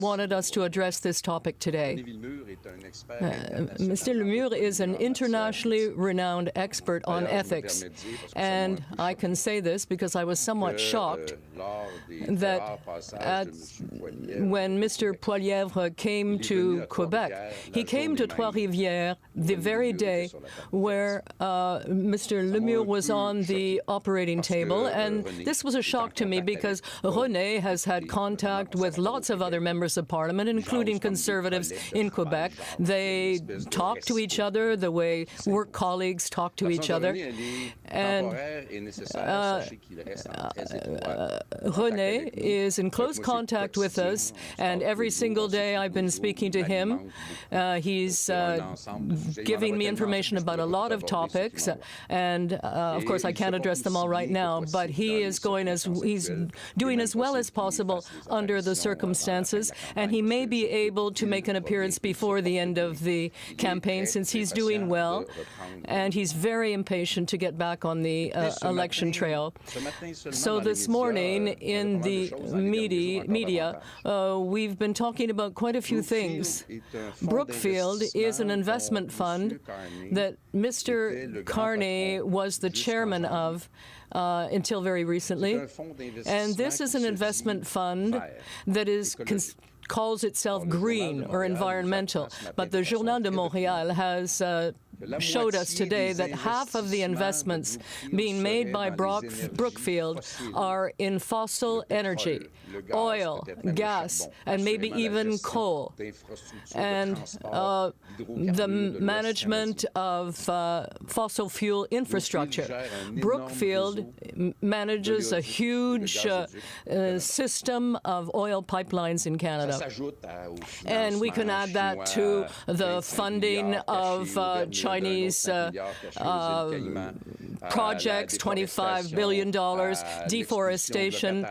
wanted us to address this topic today. Mr. Lemur is an internationally renowned expert on ethics, and I can say this because I was somewhat shocked that when Mr. Poilievre came to Quebec, he came to Trois Rivieres the very day where Mr. Lemur was on the operating table, and this was a shock to me because René has had contact with lots of other members of Parliament, including Conservatives in Quebec. They talk to each other the way work colleagues talk to each other. And René is in close contact with us, and every single day I've been speaking to him. He's giving me information about a lot of topics, and of course I can't address them all right now, but he's doing as well as possible under the circumstances, and he may be able to make an appearance before the end of the campaign since he's doing well, and he's very impatient to get back on the election trail. So this morning in the media, we've been talking about quite a few things. Brookfield is an investment fund that Mr. Carney was the chairman of until very recently. And this is an investment fund that calls itself green or environmental. But the Journal de Montréal has showed us today that half of the investments being made by Brookfield are in fossil energy, oil, gas, and maybe even coal. And the management of fossil fuel infrastructure. Brookfield manages a huge system of oil pipelines in Canada. And we can add that to the funding of Chinese projects, $25 billion, deforestation,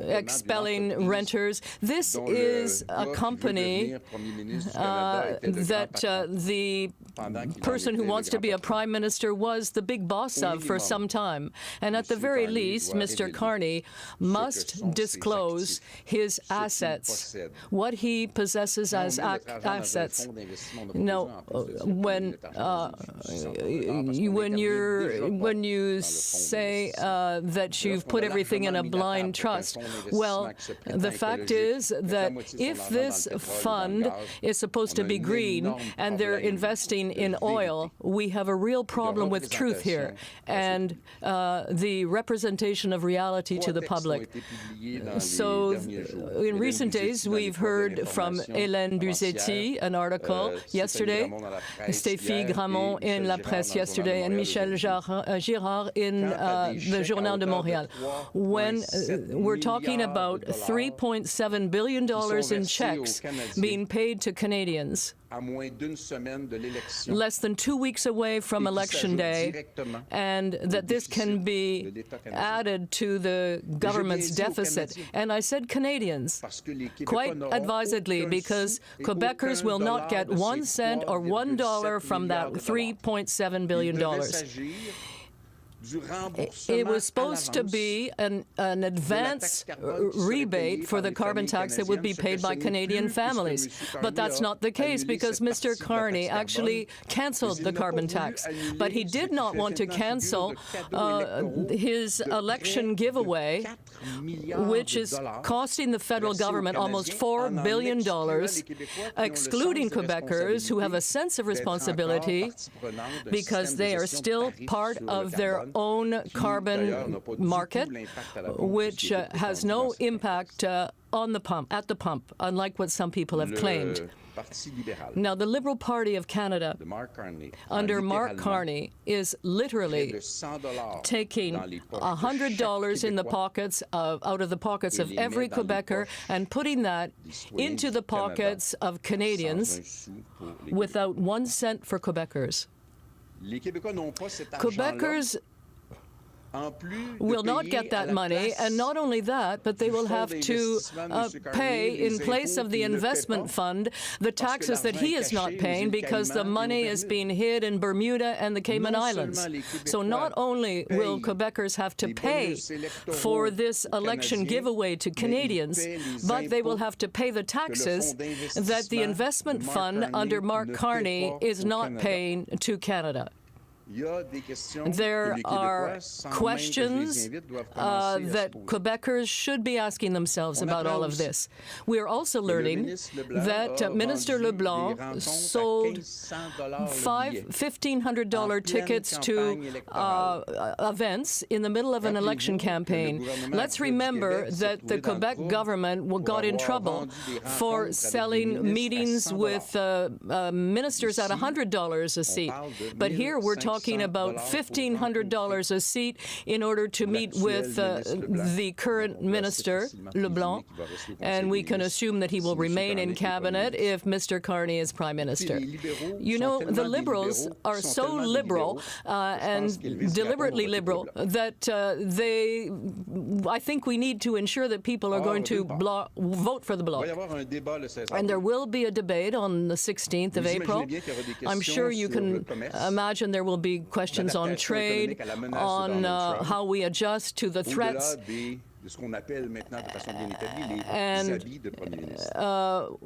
expelling renters. This is a company that the person who wants to be a prime minister was the big boss of for some time. And at the very least, Mr. Carney must disclose his assets, what he possesses as assets. No, when you say that you've put everything in a blind trust, well, the fact is that if this fund is supposed to be green and they're investing in oil, we have a real problem with truth here and the representation of reality to the public. So in recent days, we've heard from Hélène Buzetti, an article yesterday, Stéphie Gramont in La Presse yesterday, and Michel Girard in the Journal de Montréal. When we're talking about $3.7 billion in checks being paid to Canadians, less than 2 weeks away from Election Day, and that this can be added to the government's deficit. And I said Canadians, quite advisedly, because Quebecers will not get 1 cent or $1 from that $3.7 billion. It was supposed to be an advance rebate for the carbon tax that would be paid by Canadian families. But that's not the case because Mr. Carney actually canceled the carbon tax. But he did not want to cancel his election giveaway, which is costing the federal government almost $4 billion, excluding Quebecers who have a sense of responsibility because they are still part of their own carbon market, which has no impact on the pump, at the pump, unlike what some people have claimed. Now, the Liberal Party of Canada, under Mark Carney, is literally taking $100 in the pockets out of the pockets of every Quebecer and putting that into the pockets of Canadians without 1 cent for Quebecers. Quebecers will not get that money, and not only that, but they will have to pay, in place of the investment fund, the taxes that he is not paying because the money is being hid in Bermuda and the Cayman Islands. So not only will Quebecers have to pay for this election giveaway to Canadians, but they will have to pay the taxes that the investment fund under Mark Carney is not paying to Canada. There are questions that Quebecers should be asking themselves about all of this. We are also learning that Minister LeBlanc sold $1,500 tickets to events in the middle of an election campaign. Let's remember that the Quebec government got in trouble for selling meetings with ministers at $100 a seat. But here we're talking about $1,500 a seat in order to meet with the current minister, LeBlanc, and we can assume that he will remain in cabinet if Mr. Carney is prime minister. You know, the Liberals are so liberal and deliberately liberal that I think we need to ensure that people are going to vote for the Bloc. And there will be a debate on the 16th of April. I'm sure you can imagine there will be questions on trade, on how we adjust to the threats, and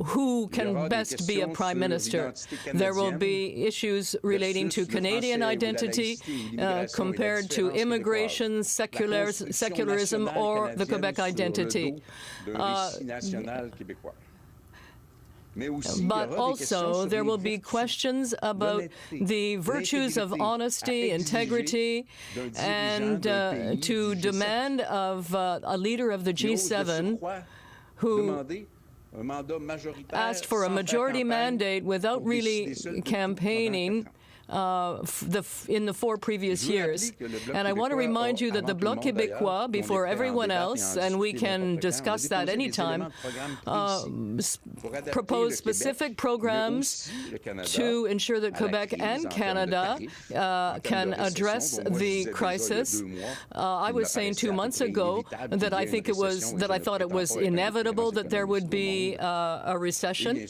who can best be a prime minister. There will be issues relating to Canadian identity compared to immigration, secularism, or the Quebec identity. But also, there will be questions about the virtues of honesty, integrity, and to demand of a leader of the G7 who asked for a majority mandate without really campaigning in the 4 previous years. And I want to remind you that the Bloc Quebecois, before everyone else, and we can discuss that anytime, propose specific programs to ensure that Quebec and Canada can address the crisis. I was saying 2 months ago that I thought it was inevitable that there would be a recession.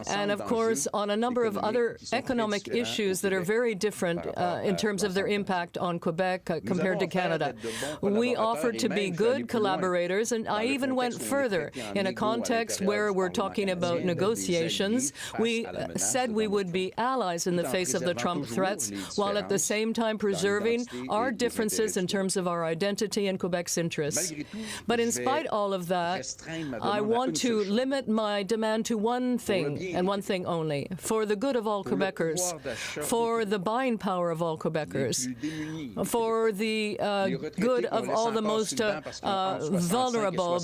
And of course, on a number of other economic issues that are very different in terms of their impact on Quebec compared to Canada. We offered to be good collaborators, and I even went further. In a context where we're talking about negotiations, we said we would be allies in the face of the Trump threats, while at the same time preserving our differences in terms of our identity and Quebec's interests. But in spite of all of that, I want to limit my demand to one thing, and one thing only: for the good of all Quebecers, for the buying power of all Quebecers, for the good of all the most vulnerable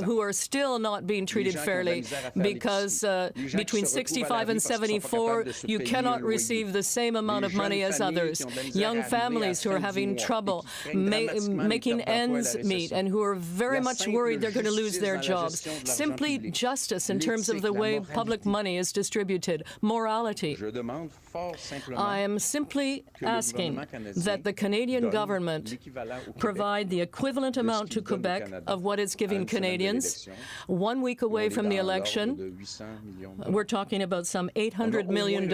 who are still not being treated fairly, because between 65 and 74, you cannot receive the same amount of money as others. Young families who are having trouble making ends meet and who are very much worried they're going to lose their jobs. Simply justice in terms of the way public money is distributed. Morality. I am simply asking that the Canadian government provide the equivalent amount to Quebec of what it's giving Canadians. 1 week away from the election, we're talking about some $800 million.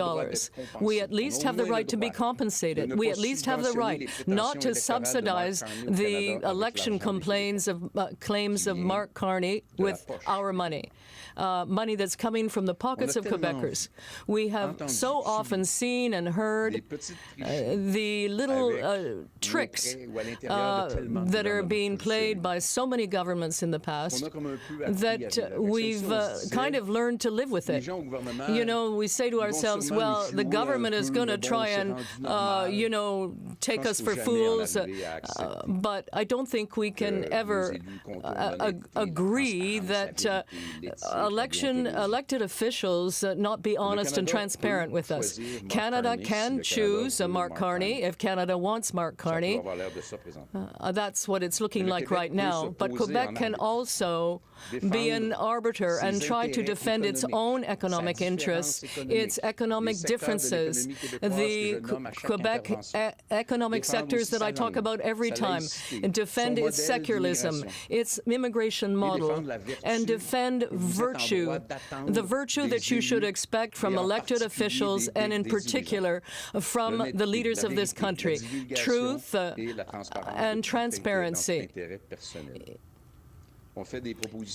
We at least have the right to be compensated. We at least have the right not to subsidize the election claims of Mark Carney with our money. Money that's coming from the pockets of Quebecers. We have so often seen and heard the little tricks that are being played by so many governments in the past that we've kind of learned to live with it. You know, we say to ourselves, well, the government is going to try and, take us for fools, but I don't think we can ever agree that elected officials not be honest and transparent with us. Canada Canada can choose Mark Carney if Canada wants Mark Carney. That's what it's looking like right now. But Quebec can also be an arbiter and try to defend its own economic interests, its economic differences, the Quebec economic sectors that I talk about every time, and defend its secularism, its immigration model, and defend virtue, the virtue that you should expect from elected officials and in particular from the leaders of this country, truth and transparency.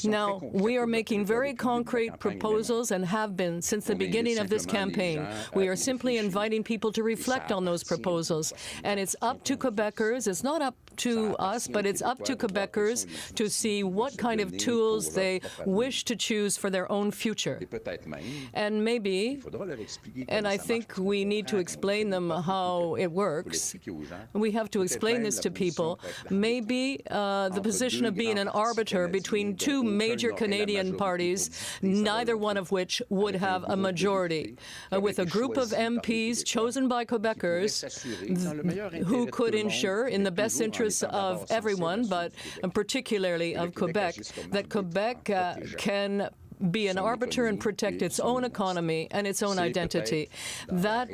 Now, we are making very concrete proposals and have been since the beginning of this campaign. We are simply inviting people to reflect on those proposals. And it's up to Quebecers, it's not up to us, but it's up to Quebecers to see what kind of tools they wish to choose for their own future. And maybe, and I think we need to explain them how it works. We have to explain this to people. Maybe the position of being an arbiter between two major Canadian parties, neither one of which would have a majority, with a group of MPs chosen by Quebecers who could ensure, in the best interests of everyone, but particularly of Quebec, that Quebec can be an arbiter and protect its own economy and its own identity. That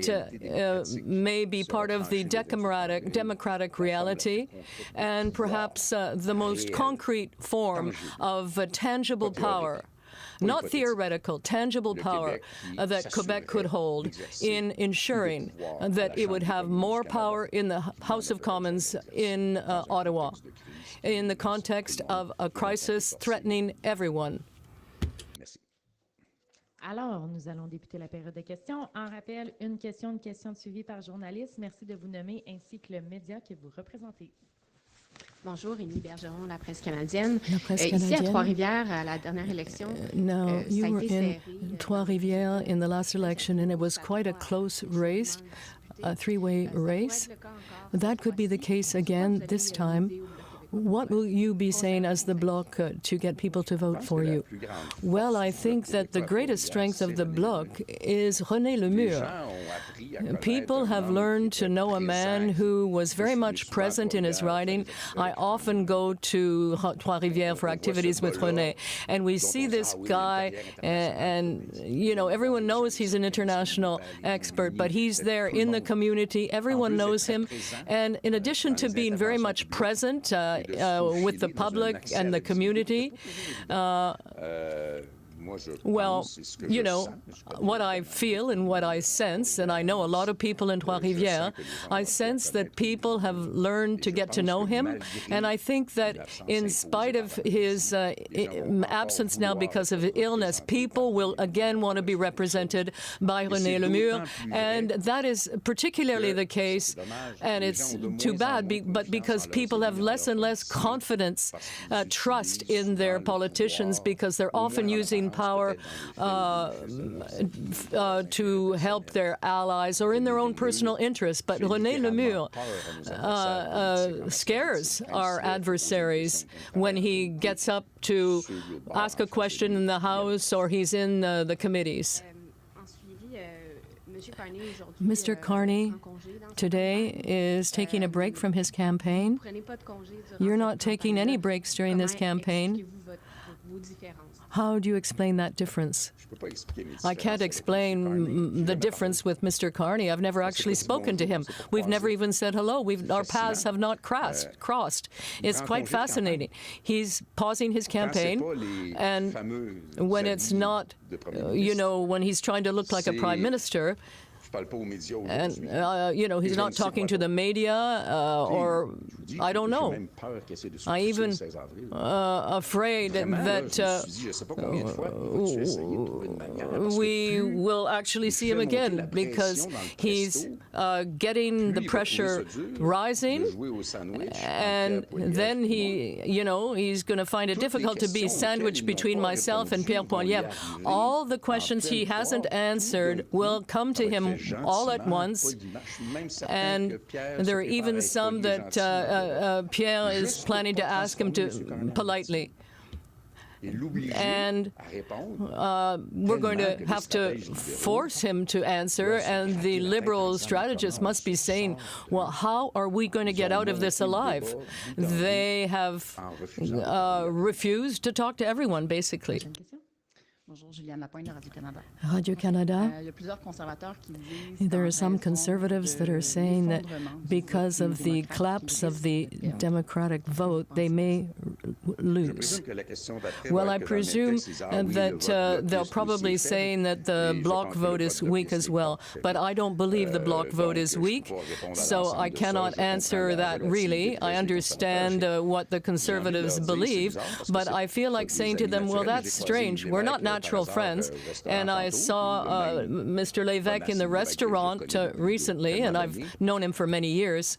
may be part of the democratic reality and perhaps the most concrete form of tangible power. Not theoretical, tangible power that Quebec could hold in ensuring that it would have more power in the House of Commons in Ottawa, in the context of a crisis threatening everyone. Alors, nous allons débuter la période de questions. En rappel, une question suivie par journaliste. Merci de vous nommer ainsi que le média que vous représentez. Bonjour, Émilie Bergeron, la presse canadienne. Ici à Trois Rivieres, à la dernière élection, Now, you were in Trois Rivieres in the last election, and it was quite a close race, a three-way race. That could be the case again this time. What will you be saying as the Bloc to get people to vote for you? Well, I think that the greatest strength of the Bloc is René Lemur. People have learned to know a man who was very much present in his riding. I often go to Trois Rivieres for activities with René, and we see this guy, and you know, everyone knows he's an international expert, but he's there in the community. Everyone knows him, and in addition to being very much present with the public and the community, well, you know, what I feel and what I sense, and I know a lot of people in Trois Rivieres, I sense that people have learned to get to know him, and I think that in spite of his absence now because of illness, people will again want to be represented by René Lemur, and that is particularly the case, and it's too bad, but because people have less and less confidence, trust in their politicians, because they're often using power to help their allies or in their own personal interests. But René Lemur scares our adversaries when he gets up to ask a question in the House or he's in the committees. Mr. Carney today is taking a break from his campaign. You're not taking any breaks during this campaign. How do you explain that difference? I can't explain the difference with Mr. Carney. I've never actually spoken to him. We've never even said hello. Our paths have not crossed. It's quite fascinating. He's pausing his campaign, and when it's not, you know, when he's trying to look like a prime minister, and, you know, he's not talking to the media, or I don't know. I even afraid that we will actually see him again because he's getting the pressure rising, and then you know, he's going to find it difficult to be sandwiched between myself and Pierre Poilievre. All the questions he hasn't answered will come to him all at once, and there are even some that Pierre is planning to ask him to politely. and we're going to have to force him to answer, and the Liberal strategists must be saying, well, how are we going to get out of this alive? They have refused to talk to everyone, basically. Radio-Canada. There are some conservatives that are saying that because of the collapse of the Democratic vote, they may lose. Well, I presume that they'll probably say that the Bloc vote is weak as well, but I don't believe the Bloc vote is weak, so I cannot answer that really. I understand what the conservatives believe, but I feel like saying to them, well, that's strange. We're not natural friends. And I saw Mr. Lévesque in the restaurant recently, and I've known him for many years.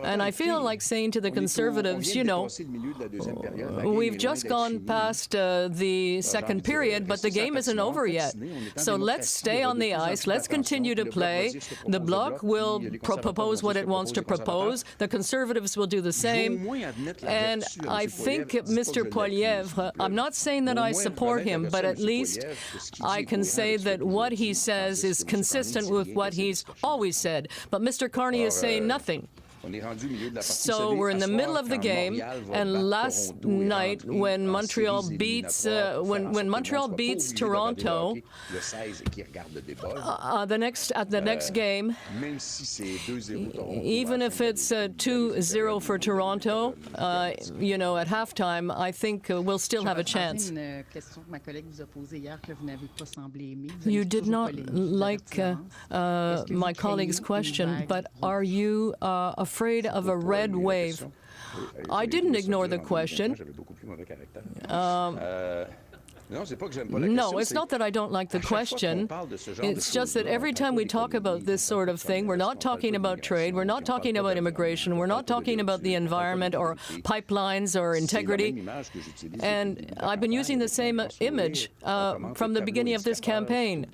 And I feel like saying to the conservatives, you know, we've just gone past the second period, but the game isn't over yet. So let's stay on the ice. Let's continue to play. The Bloc will propose what it wants to propose. The conservatives will do the same. And I think Mr. Poilievre, I'm not saying that I support him, but at least I can say that what he says is consistent with what he's always said. But Mr. Carney is saying nothing. So we're in the middle of the game, and last night when Montreal beats when Montreal beats Toronto, at the next game, even if it's 2-0 for Toronto, you know, at halftime, I think we'll still have a chance. You did not like my colleague's question, but are you afraid of a red wave? I didn't ignore the question. No, it's not that I don't like the question. It's just that every time we talk about this sort of thing, we're not talking about trade, we're not talking about immigration, we're not talking about the environment or pipelines or integrity. And I've been using the same image from the beginning of this campaign.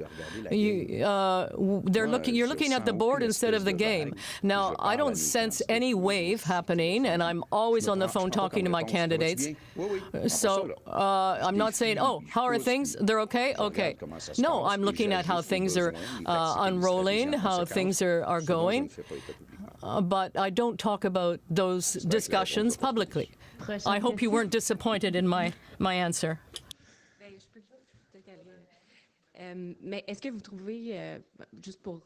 You're looking at the board instead of the game. Now, I don't sense any wave happening, and I'm always on the phone talking to my candidates. So I'm not saying, oh, how are things? They're okay? Okay. No, I'm looking at how things are unrolling, how things are going. But I don't talk about those discussions publicly. I hope you weren't disappointed in my answer. Mais est-ce que vous trouvez, juste pour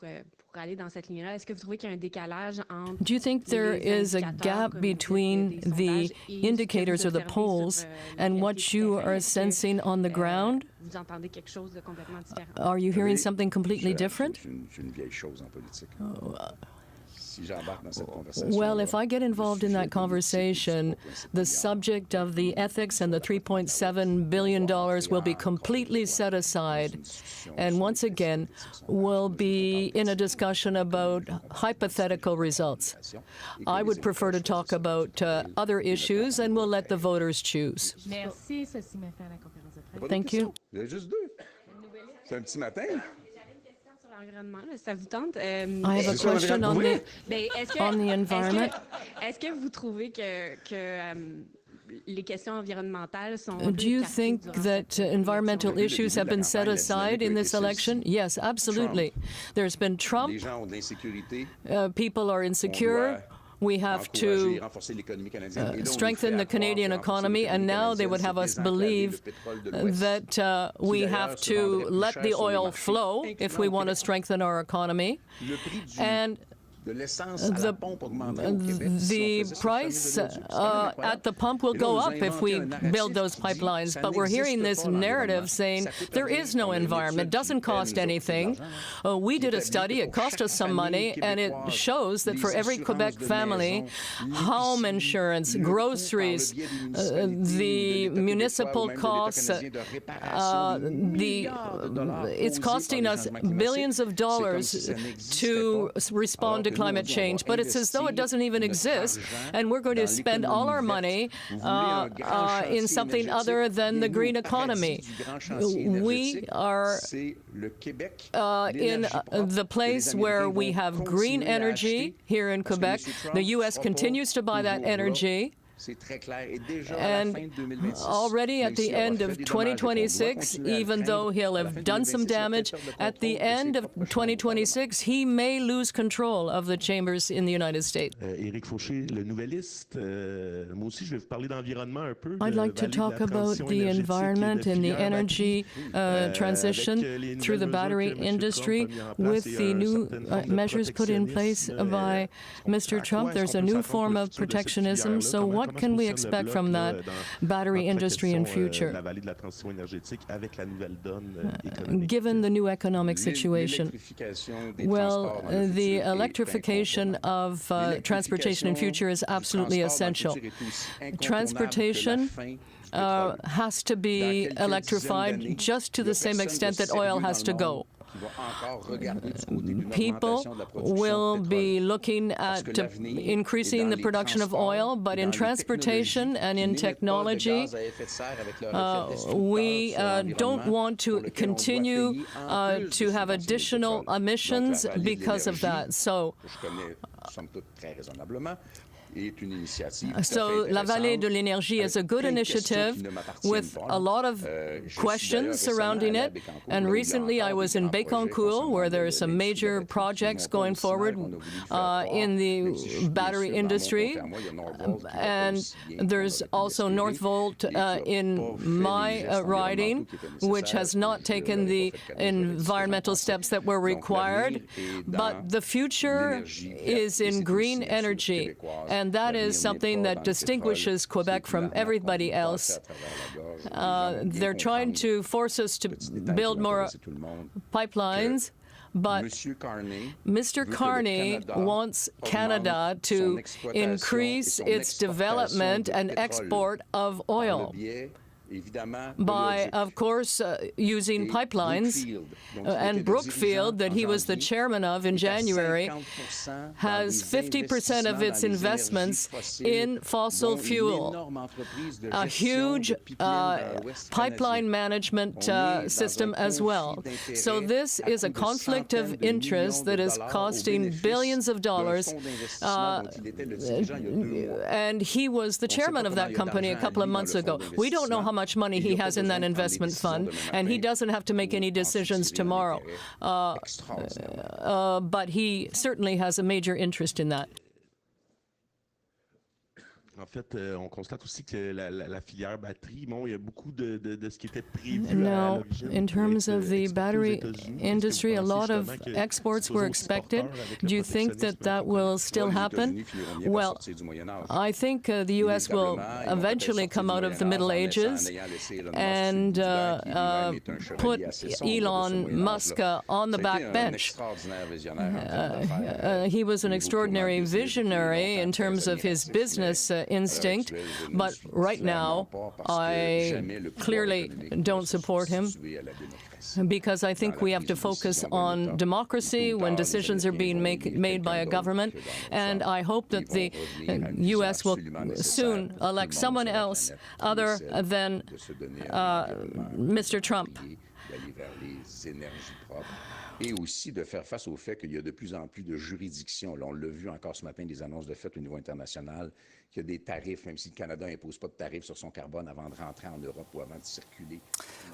aller dans cette ligne-là, est-ce que vous trouvez qu'il y a un décalage entre... Do you think there is a gap between the indicators or the polls and what you are sensing on the ground? Vous entendez quelque chose de complètement différent? Are you hearing something completely different? Well, if I get involved in that conversation, the subject of the ethics and the $3.7 billion will be completely set aside. And once again, we'll be in a discussion about hypothetical results. I would prefer to talk about other issues, and we'll let the voters choose. Merci. Ceci met fin à la conférence de presse. Thank you. I have a question on the environment. Est-ce que vous trouvez que les questions environnementales sont... Do you think that environmental issues have been set aside in this election? Yes, absolutely. There's been Trump. People are insecure. We have to strengthen the Canadian economy, and now they would have us believe that we have to let the oil flow if we want to strengthen our economy. And the price at the pump will go up if we build those pipelines. But we're hearing this narrative saying there is no environment, it doesn't cost anything. We did a study, it cost us some money, and it shows that for every Quebec family, home insurance, groceries, the municipal costs, it's costing us billions of dollars to respond to climate change, but it's as though it doesn't even exist, and we're going to spend all our money in something other than the green economy. We are in the place where we have green energy here in Quebec. The U.S. continues to buy that energy. And already at the end of 2026, even though he'll have done some damage, at the end of 2026, he may lose control of the chambers in the United States. Éric Fauché, le nouvelliste. Moi aussi, je vais vous parler d'environnement un peu. I'd like to talk about the environment and the energy transition through the battery industry. With the new measures put in place by Mr. Trump, there's a new form of protectionism. So what can we expect from that battery industry in future, given the new economic situation? Well, the electrification of transportation in future is absolutely essential. Transportation has to be electrified just to the same extent that oil has to go. People will be looking at increasing the production of oil, but in transportation and in technology, we don't want to continue to have additional emissions because of that. So La Vallée de l'Énergie is a good initiative with a lot of questions surrounding it. And recently I was in Bécancour, where there are some major projects going forward in the battery industry. And there's also Northvolt in my riding, which has not taken the environmental steps that were required. But the future is in green energy. And that is something that distinguishes Quebec from everybody else. They're trying to force us to build more pipelines, but Mr. Carney wants Canada to increase its development and export of oil by, of course, using pipelines. And Brookfield, that he was the chairman of in January, has 50% of its investments in fossil fuel, a huge pipeline management system as well. So this is a conflict of interest that is costing billions of dollars, and he was the chairman of that company a couple of months ago. We don't know how much money he has in that investment fund, and he doesn't have to make any decisions tomorrow. But he certainly has a major interest in that. En fait, on constate aussi que la filière batterie, bon, il y a beaucoup de ce qui était prévu Now, à l'origine. in terms of the battery industry, a lot of exports were expected. Do you think that that will still happen? Well, I think the U.S. will eventually come out of the Middle Ages and put Elon Musk on the back bench. He was an extraordinary visionary in terms of his business instinct, but right now I clearly don't support him, because I think we have to focus on democracy when decisions are being made by a government, and I hope that the U.S. will soon elect someone else other than Mr. Trump. Et aussi de faire face au fait qu'il y a de plus en plus de juridictions. Là, on l'a vu encore ce matin, des annonces de fait au niveau international, qu'il y a des tarifs, même si le Canada n'impose pas de tarifs sur son carbone avant de rentrer en Europe ou avant de circuler.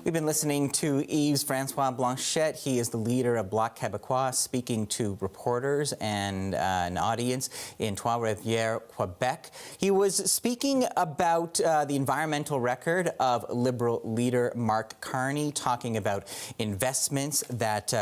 We've been listening to Yves-Francois Blanchet. He is the leader of Bloc Quebecois, speaking to reporters and an audience in Trois Rivieres, Quebec. He was speaking about the environmental record of Liberal leader Mark Carney, talking about investments that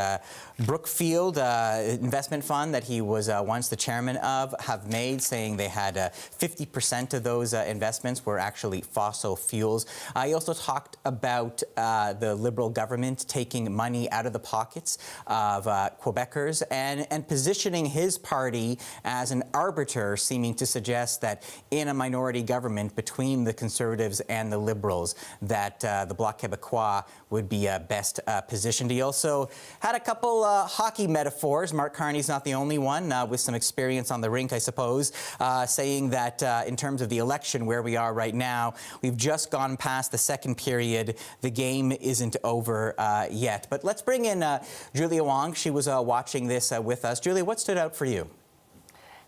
Brookfield investment fund that he was once the chairman of have made, saying they had 50% of those investments were actually fossil fuels. He also talked about the Liberal government taking money out of the pockets of Quebecers and positioning his party as an arbiter, seeming to suggest that in a minority government between the Conservatives and the Liberals, that the Bloc Quebecois would be best positioned. He also had a couple hockey metaphors. Mark Carney's not the only one, with some experience on the rink, I suppose, saying that in terms of the election where we are right now, we've just gone past the second period. The game isn't over yet. But let's bring in Julia Wong. She was watching this with us. Julia, what stood out for you?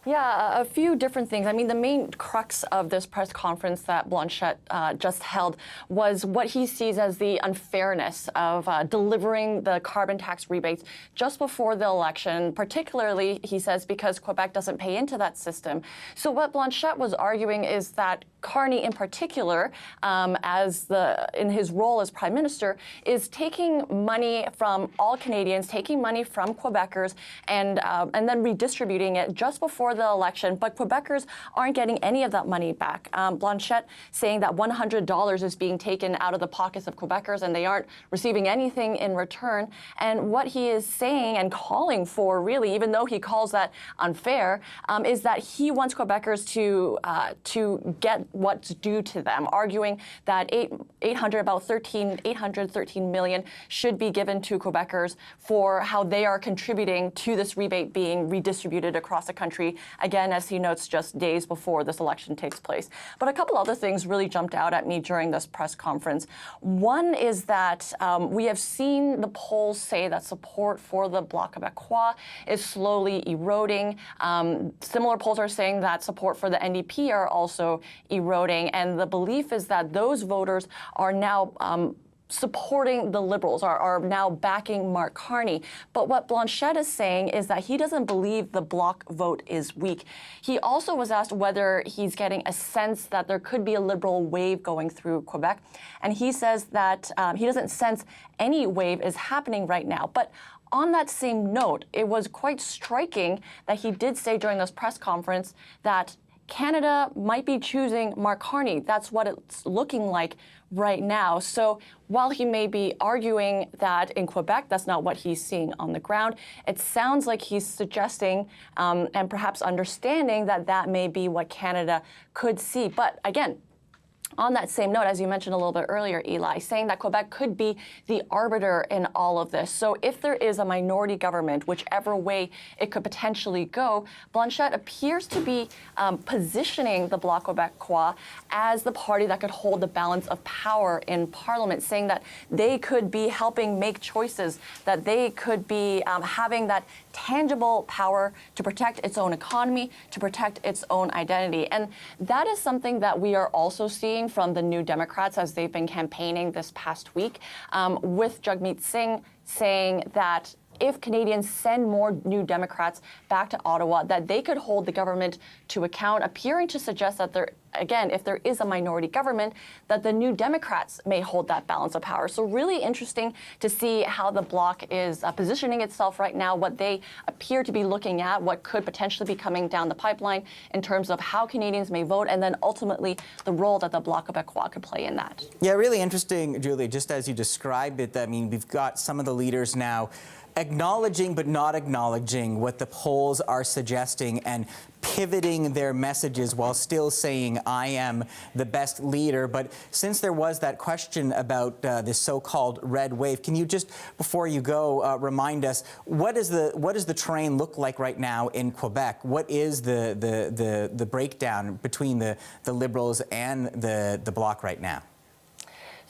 Yeah, a few different things. I mean, the main crux of this press conference that Blanchet just held was what he sees as the unfairness of delivering the carbon tax rebates just before the election, particularly, he says, because Quebec doesn't pay into that system. So what Blanchet was arguing is that Carney, in particular, in his role as Prime Minister, is taking money from all Canadians, taking money from Quebecers, and then redistributing it just before the election. But Quebecers aren't getting any of that money back. Blanchet saying that $100 is being taken out of the pockets of Quebecers, and they aren't receiving anything in return. And what he is saying and calling for, really, even though he calls that unfair, is that he wants Quebecers to get what's due to them, arguing that 813 million should be given to Quebecers for how they are contributing to this rebate being redistributed across the country, again, as he notes, just days before this election takes place. But a couple other things really jumped out at me during this press conference. One is that we have seen the polls say that support for the Bloc Quebecois is slowly eroding. Similar polls are saying that support for the NDP are also eroding, and the belief is that those voters are now supporting the Liberals, are now backing Mark Carney. But what Blanchet is saying is that he doesn't believe the Bloc vote is weak. He also was asked whether he's getting a sense that there could be a Liberal wave going through Quebec, and he says that he doesn't sense any wave is happening right now. But on that same note, it was quite striking that he did say during this press conference that Canada might be choosing Mark Carney. That's what it's looking like right now. So while he may be arguing that in Quebec, that's not what he's seeing on the ground, it sounds like he's suggesting and perhaps understanding that that may be what Canada could see. But again, on that same note, as you mentioned a little bit earlier, Eli, saying that Quebec could be the arbiter in all of this. So if there is a minority government, whichever way it could potentially go, Blanchet appears to be positioning the Bloc Quebecois as the party that could hold the balance of power in Parliament, saying that they could be helping make choices, that they could be having that tangible power to protect its own economy, to protect its own identity. And that is something that we are also seeing from the New Democrats as they've been campaigning this past week, with Jagmeet Singh saying that if Canadians send more New Democrats back to Ottawa, that they could hold the government to account, appearing to suggest that there, again, if there is a minority government, that the New Democrats may hold that balance of power. So really interesting to see how the Bloc is positioning itself right now, what they appear to be looking at, what could potentially be coming down the pipeline in terms of how Canadians may vote, and then ultimately the role that the Bloc Quebecois could play in that. Yeah, really interesting, Julia, just as you described it. I mean, we've got some of the leaders now acknowledging but not acknowledging what the polls are suggesting and pivoting their messages while still saying, I am the best leader. But since there was that question about this so-called red wave, can you just, before you go, remind us, what does the terrain look like right now in Quebec? What is the breakdown between the Liberals and the Bloc right now?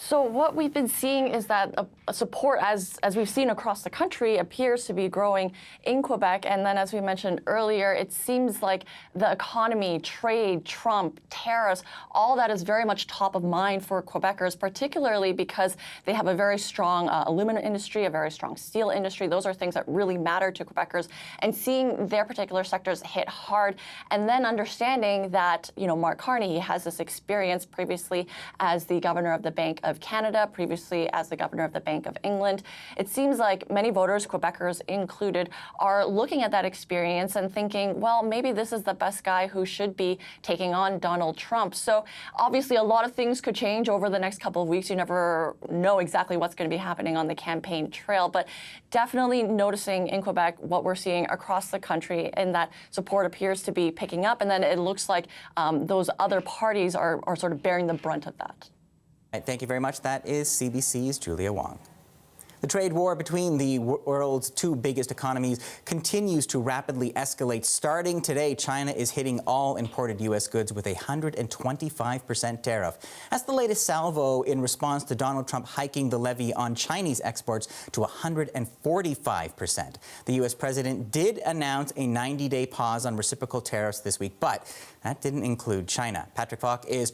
So what we've been seeing is that support, as we've seen across the country, appears to be growing in Quebec. And then, as we mentioned earlier, it seems like the economy, trade, Trump, tariffs, all that is very much top of mind for Quebecers, particularly because they have a very strong aluminum industry, a very strong steel industry. Those are things that really matter to Quebecers. And seeing their particular sectors hit hard, and then understanding that, you know, Mark Carney, he has this experience previously as the governor of the Bank of Canada, previously as the governor of the Bank of England. It seems like many voters, Quebecers included, are looking at that experience and thinking, well, maybe this is the best guy who should be taking on Donald Trump. So obviously a lot of things could change over the next couple of weeks. You never know exactly what's going to be happening on the campaign trail, but definitely noticing in Quebec what we're seeing across the country, in that support appears to be picking up, and then it looks like those other parties are sort of bearing the brunt of that. Thank you very much. That is CBC's Julia Wong. The trade war between the world's two biggest economies continues to rapidly escalate. Starting today, China is hitting all imported U.S. goods with a 125% tariff. That's the latest salvo in response to Donald Trump hiking the levy on Chinese exports to 145%. The U.S. president did announce a 90-day pause on reciprocal tariffs this week, but that didn't include China. Patrick Falk is